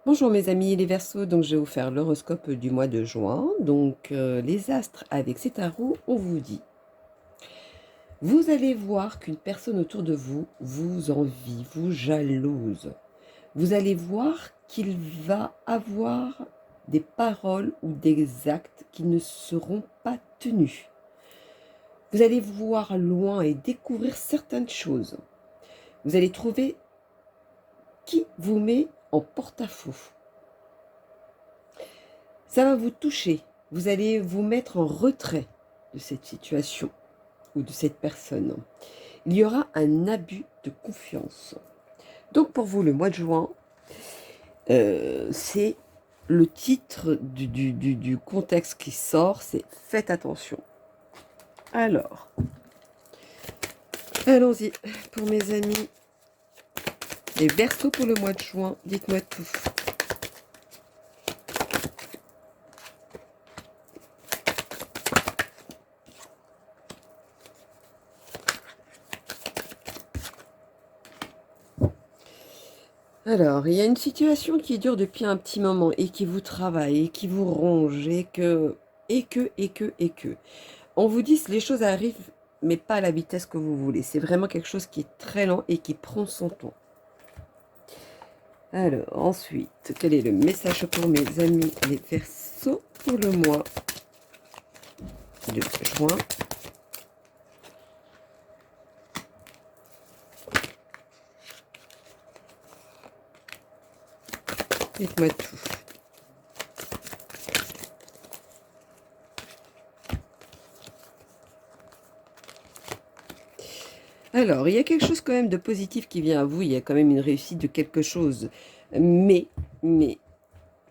Bonjour mes amis les Verseaux, donc je vais vous faire l'horoscope du mois de juin. Donc les astres avec ces tarots, on vous dit. Vous allez voir qu'une personne autour de vous vous envie, vous jalouse. Vous allez voir qu'il va avoir des paroles ou des actes qui ne seront pas tenus. Vous allez voir loin et découvrir certaines choses. Vous allez trouver qui vous met en porte-à-faux. Ça va vous toucher. Vous allez vous mettre en retrait de cette situation ou de cette personne. Il y aura un abus de confiance. Donc pour vous, le mois de juin, c'est le titre du contexte qui sort, c'est « Faites attention ». Alors, allons-y pour mes amis. Les Verseaux pour le mois de juin, dites-moi tout. Alors, il y a une situation qui dure depuis un petit moment et qui vous travaille et qui vous ronge et que. On vous dit que les choses arrivent, mais pas à la vitesse que vous voulez. C'est vraiment quelque chose qui est très lent et qui prend son temps. Alors, ensuite, quel est le message pour mes amis les Verseaux pour le mois de juin? Dites-moi tout. Alors, il y a quelque chose quand même de positif qui vient à vous. Il y a quand même une réussite de quelque chose. Mais, il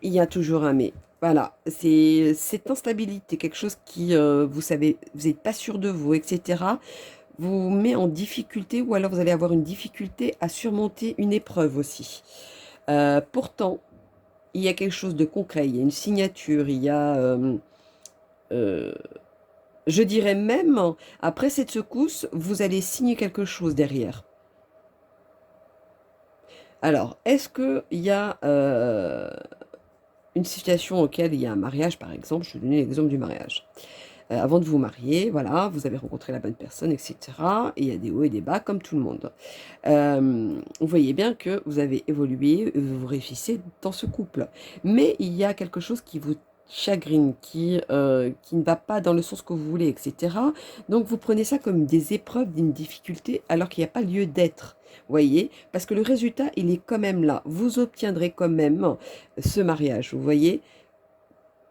y a toujours un mais. Voilà, c'est cette instabilité, quelque chose qui, vous savez, vous n'êtes pas sûr de vous, etc., vous met en difficulté ou alors vous allez avoir une difficulté à surmonter une épreuve aussi. Pourtant, il y a quelque chose de concret, il y a une signature, il y a, je dirais même, après cette secousse, vous allez signer quelque chose derrière. Alors, est-ce qu'il y a une situation auquel il y a un mariage, par exemple? Je vais donner l'exemple du mariage. Avant de vous marier, voilà, vous avez rencontré la bonne personne, etc. Et il y a des hauts et des bas, comme tout le monde. Vous voyez bien que vous avez évolué, vous réussissez dans ce couple. Mais il y a quelque chose qui vous chagrine, qui ne va pas dans le sens que vous voulez, etc. Donc vous prenez ça comme des épreuves, d'une difficulté, alors qu'il n'y a pas lieu d'être. Vous voyez? Parce que le résultat, il est quand même là. Vous obtiendrez quand même ce mariage, vous voyez?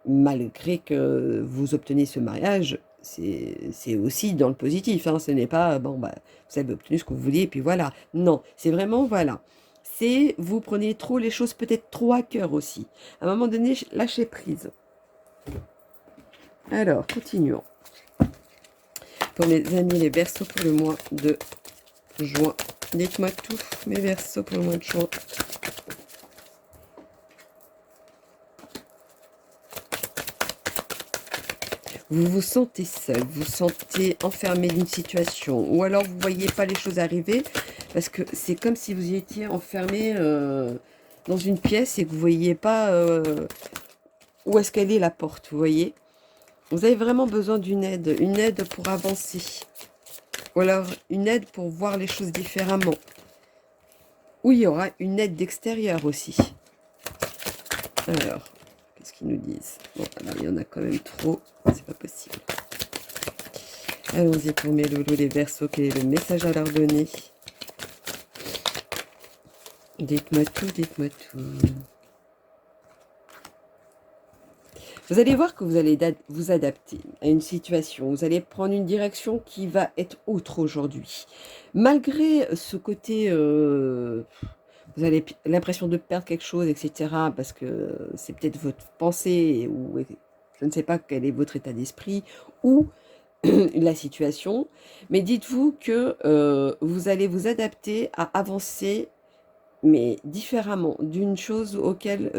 Malgré que vous obtenez ce mariage, c'est aussi dans le positif, hein. Ce n'est pas, bon, bah, vous avez obtenu ce que vous vouliez, et puis voilà. Non, c'est vraiment, voilà. C'est, vous prenez trop les choses peut-être trop à cœur aussi. À un moment donné, lâchez prise. Alors, continuons. Pour mes amis les Verseaux pour le mois de juin. Dites-moi tout, mes Verseaux pour le mois de juin. Vous vous sentez seul, vous vous sentez enfermé d'une situation, ou alors vous ne voyez pas les choses arriver, parce que c'est comme si vous y étiez enfermé dans une pièce et que vous ne voyez pas où est-ce qu'elle est la porte, vous voyez. Vous avez vraiment besoin d'une aide pour avancer, ou alors une aide pour voir les choses différemment. Ou il y aura une aide d'extérieur aussi. Alors, qu'est-ce qu'ils nous disent? Bon, alors, il y en a quand même trop, c'est pas possible. Allons-y pour mes loulous les Verseaux, quel est le message à leur donner? Dites-moi tout, dites-moi tout. Vous allez voir que vous allez vous adapter à une situation. Vous allez prendre une direction qui va être autre aujourd'hui. Malgré ce côté, vous avez l'impression de perdre quelque chose, etc. Parce que c'est peut-être votre pensée ou je ne sais pas quel est votre état d'esprit ou la situation. Mais dites-vous que vous allez vous adapter à avancer mais différemment, d'une chose auquel,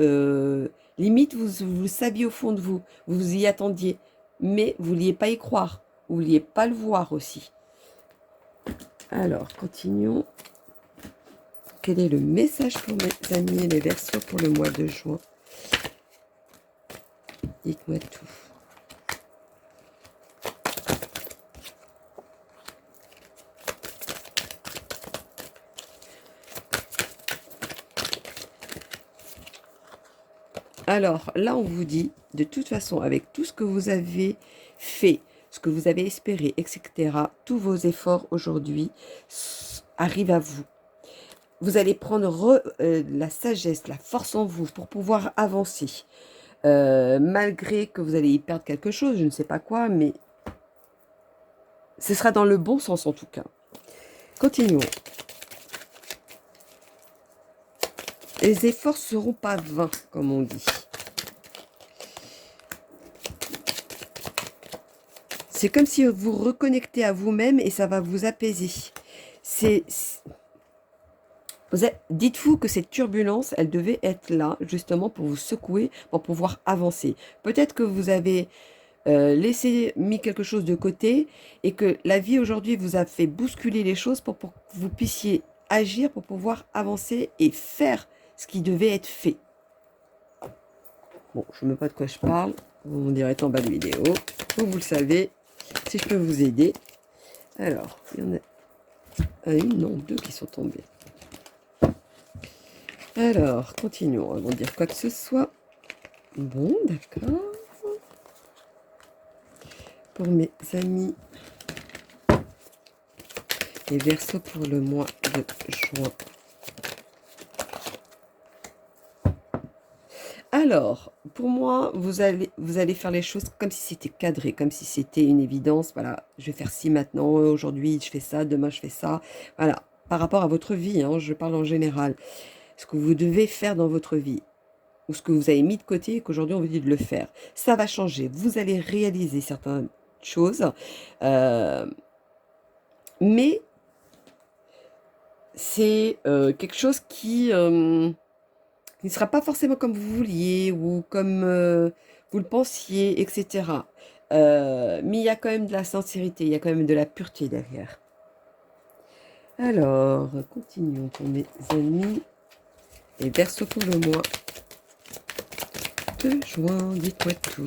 limite, vous saviez au fond de vous, vous vous y attendiez, mais vous ne vouliez pas y croire, vous ne vouliez pas le voir aussi. Alors, continuons. quel est le message pour mes amis les Verseaux pour le mois de juin? Dites-moi tout. Alors, là, on vous dit, de toute façon, avec tout ce que vous avez fait, ce que vous avez espéré, etc., tous vos efforts aujourd'hui arrivent à vous. Vous allez prendre la sagesse, la force en vous pour pouvoir avancer. Malgré que vous allez y perdre quelque chose, je ne sais pas quoi, mais ce sera dans le bon sens en tout cas. Continuons. Les efforts ne seront pas vains, comme on dit. C'est comme si vous reconnectez à vous-même et ça va vous apaiser. Dites-vous que cette turbulence, elle devait être là, justement, pour vous secouer, pour pouvoir avancer. Peut-être que vous avez mis quelque chose de côté et que la vie aujourd'hui vous a fait bousculer les choses pour que vous puissiez agir, pour pouvoir avancer et faire ce qui devait être fait. Bon, je ne sais pas de quoi je parle. Vous me direz en bas de vidéo. Vous le savez, si je peux vous aider. Alors, il y en a une, non, deux qui sont tombées. Alors, continuons avant de dire quoi que ce soit. Bon, d'accord. Pour mes amis, les Verseaux pour le mois de juin. Alors, pour moi, vous allez faire les choses comme si c'était cadré, comme si c'était une évidence. Voilà, je vais faire ci maintenant, aujourd'hui je fais ça, demain je fais ça. Voilà, par rapport à votre vie, hein, je parle en général. Ce que vous devez faire dans votre vie, ou ce que vous avez mis de côté et qu'aujourd'hui on vous dit de le faire. Ça va changer, vous allez réaliser certaines choses, mais c'est quelque chose qui ne sera pas forcément comme vous vouliez ou comme vous le pensiez, etc. Mais il y a quand même de la sincérité, il y a quand même de la pureté derrière. Alors, continuons pour mes amis. Les Verseaux pour le mois de juin, dites-moi tout.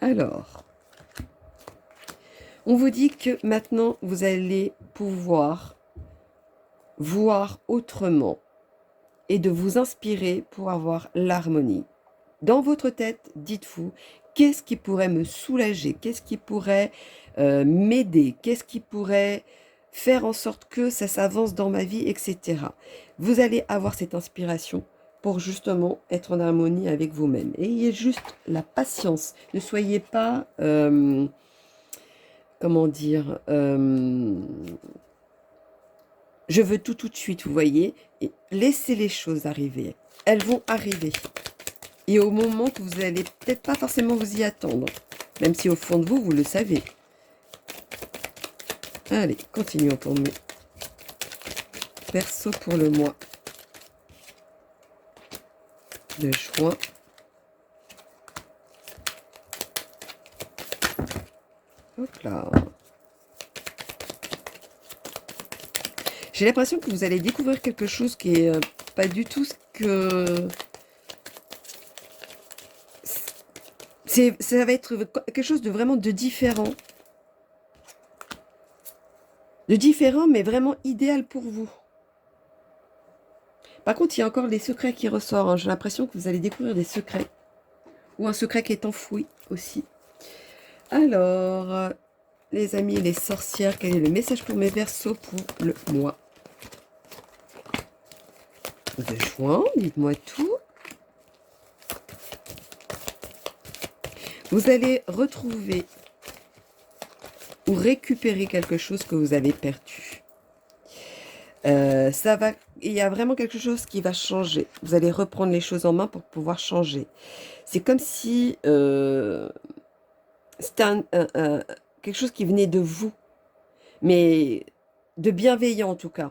Alors, on vous dit que maintenant, vous allez pouvoir voir autrement et de vous inspirer pour avoir l'harmonie. Dans votre tête, dites-vous, qu'est-ce qui pourrait me soulager? Qu'est-ce qui pourrait m'aider? Qu'est-ce qui pourrait faire en sorte que ça s'avance dans ma vie, etc. Vous allez avoir cette inspiration pour justement être en harmonie avec vous-même. Et ayez juste la patience. Ne soyez pas, comment dire, je veux tout de suite, vous voyez. Et laissez les choses arriver. Elles vont arriver. Et au moment que vous n'allez peut-être pas forcément vous y attendre. Même si au fond de vous, vous le savez. Allez, continuons pour mes Verseaux pour le mois de juin. Hop là. J'ai l'impression que vous allez découvrir quelque chose qui est pas du tout ce que... Ça va être quelque chose de vraiment de différent. De différent, mais vraiment idéal pour vous. Par contre, il y a encore les secrets qui ressortent. Hein. J'ai l'impression que vous allez découvrir des secrets. Ou un secret qui est enfoui aussi. Alors, les amis, les sorcières, quel est le message pour mes Verseaux pour le mois de juin? Dites-moi tout. Vous allez retrouver ou récupérer quelque chose que vous avez perdu. Il y a vraiment quelque chose qui va changer. Vous allez reprendre les choses en main pour pouvoir changer. C'est comme si c'était quelque chose qui venait de vous, mais de bienveillant en tout cas.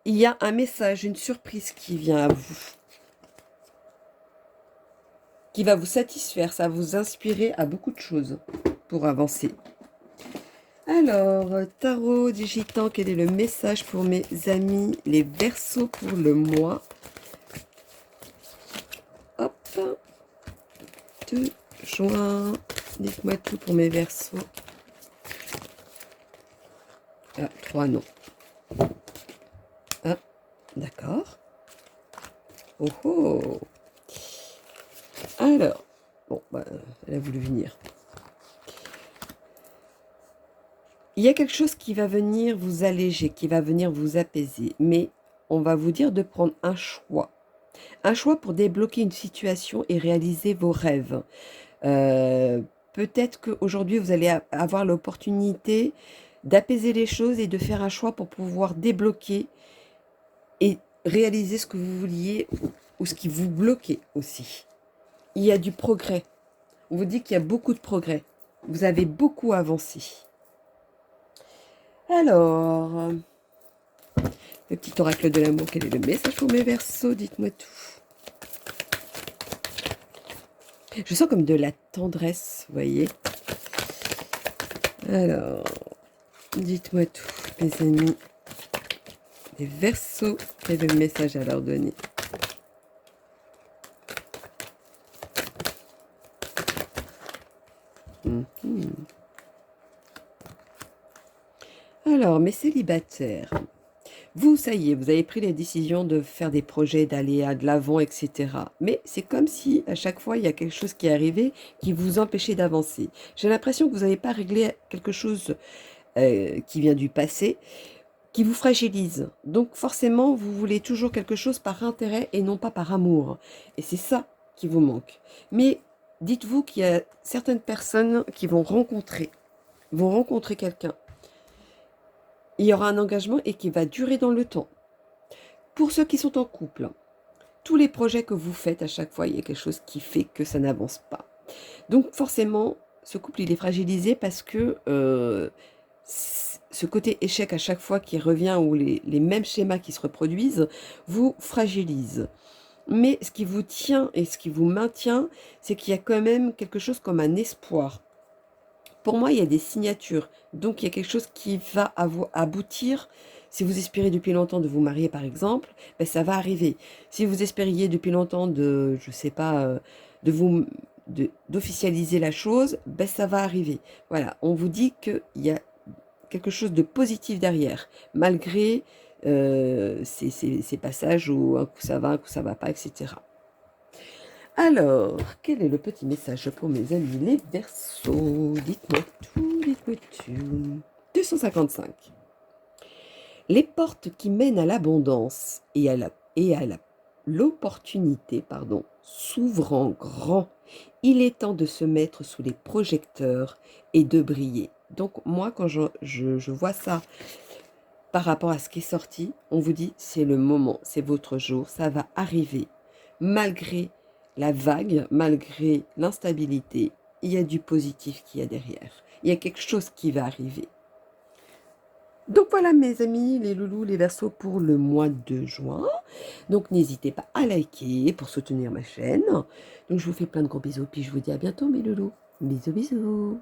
Il y a un message, une surprise qui vient à vous. qui va vous satisfaire, ça va vous inspirer à beaucoup de choses pour avancer. Alors, tarot digitant, quel est le message pour mes amis, les Verseaux pour le mois? Hop, 2 juin, dites-moi tout pour mes Verseaux. Ah, 3 non. Ah, d'accord. Oh oh. Alors, bon, bah, elle a voulu venir. Il y a quelque chose qui va venir vous alléger, qui va venir vous apaiser, mais on va vous dire de prendre un choix. Un choix pour débloquer une situation et réaliser vos rêves. Peut-être qu'aujourd'hui, vous allez avoir l'opportunité d'apaiser les choses et de faire un choix pour pouvoir débloquer et réaliser ce que vous vouliez ou ce qui vous bloquait aussi. Il y a du progrès. On vous dit qu'il y a beaucoup de progrès. Vous avez beaucoup avancé. Alors, le petit oracle de l'amour, quel est le message pour mes Verseaux? Dites-moi tout. Je sens comme de la tendresse, vous voyez. Alors, dites-moi tout, mes amis. Les Verseaux, quel est le message à leur donner? Alors, mes célibataires, vous, ça y est, vous avez pris la décision de faire des projets, d'aller de l'avant, etc. Mais c'est comme si, à chaque fois, il y a quelque chose qui est arrivé qui vous empêchait d'avancer. J'ai l'impression que vous n'avez pas réglé quelque chose qui vient du passé, qui vous fragilise. Donc, forcément, vous voulez toujours quelque chose par intérêt et non pas par amour. Et c'est ça qui vous manque. Mais dites-vous qu'il y a certaines personnes qui vont rencontrer quelqu'un. Il y aura un engagement et qui va durer dans le temps. Pour ceux qui sont en couple, tous les projets que vous faites, à chaque fois, il y a quelque chose qui fait que ça n'avance pas. Donc forcément, ce couple, il est fragilisé parce que ce côté échec à chaque fois qui revient ou les mêmes schémas qui se reproduisent, vous fragilise. Mais ce qui vous tient et ce qui vous maintient, c'est qu'il y a quand même quelque chose comme un espoir. Pour moi, il y a des signatures. Donc, il y a quelque chose qui va aboutir. Si vous espérez depuis longtemps de vous marier, par exemple, ben, ça va arriver. Si vous espériez depuis longtemps de, je sais pas, d'officialiser la chose, ben, ça va arriver. Voilà, on vous dit qu'il y a quelque chose de positif derrière, malgré ces passages où un coup ça va, un coup ça va pas, etc. Alors, quel est le petit message pour mes amis les Verseaux? Dites-moi tout, dites-moi tout. 255. Les portes qui mènent à l'abondance et à l'opportunité, s'ouvrent en grand. Il est temps de se mettre sous les projecteurs et de briller. Donc moi, quand je vois ça par rapport à ce qui est sorti, on vous dit c'est le moment, c'est votre jour, ça va arriver. Malgré la vague, malgré l'instabilité, il y a du positif qui est derrière. Il y a quelque chose qui va arriver. Donc voilà mes amis, les loulous, les Verseaux pour le mois de juin. Donc n'hésitez pas à liker pour soutenir ma chaîne. Donc je vous fais plein de gros bisous, puis je vous dis à bientôt mes loulous. Bisous bisous.